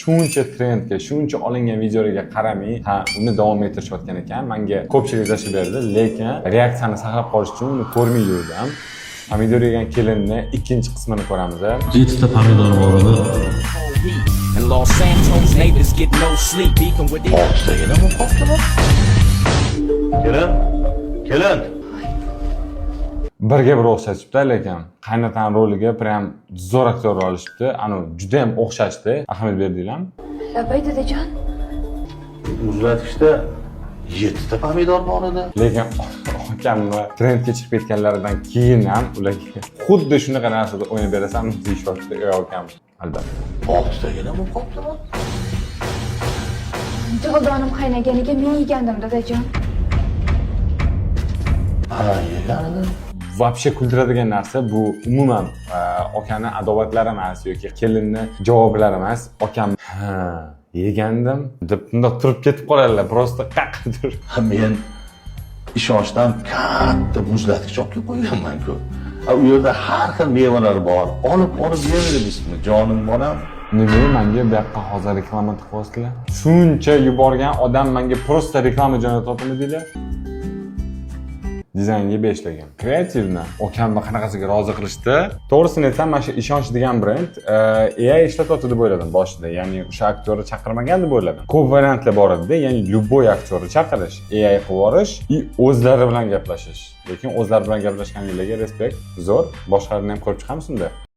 shuncha trendga, shuncha olingan videolarga qaramay, uni davom ettirishayotgan ekan. Menga ko'pchilik yozib berdi, lekin reaksiyani saqlab qolish uchun uni ko'rmay yurdim. Pomidor yegan kelinni ikkinchi qismini ko'ramiz. 7 ta pomidor bor edi. And Los Santos neighbors get no sleep beefing with the Kelin. Birga bir o'xshatibdi, lekin qaynotani roliga prям zo'r aktyor olishibdi. Ani juda ham o'xshashdi. Ahamiyat berdinglarmi? Labay dadajon. Muzlatgichda 7 ta pomidor bor edi. Lekin akamni trendga chiqib ketganlaridan keyin ham ularga xuddi shunaqa narsada o'ynab berasanmi deyishyapti. Akam, albatta. 6 tagina bo'lib qolibdimi? Jig'ildonim qaynaganiga men yegandim dadajon. Ha, yeganini. Вообще kuldiradigan narsa bu umuman akani adovatlari emas yoki kelinni javoblari emas. Akam yegandim deb bundoq turib ketib qoladilar, просто qaqdir. Men ishonchdan katta muzlatgich olib qo'yganman-ku. U yerda har xil mevalar bor. Olib yeyveribsizmi, jonim bolam? Nima menga bu yoqqa hozir reklama qilyapsizlar? Shuncha yuborgan odam menga просто reklama jo'natyaptimi deylar? Dizaynga 5 lagan. Kreativni akamni qanaqasiga rozi qilishdi. To'g'risini aytsam, mana shu ishonch degan brend AI ishlatyapti deb o'yladim boshida. Ya'ni o'sha aktyorni chaqirmagan deb o'yladim. Ko'p variantlar bor edi, ya'ni любой aktyorni chaqirish, AI qilib yuborish, o'zlari bilan gaplashish. Lekin o'zlari bilan gaplashganlarga respekt, zo'r. Boshqalarni ham ko'rib chiqamiz unda.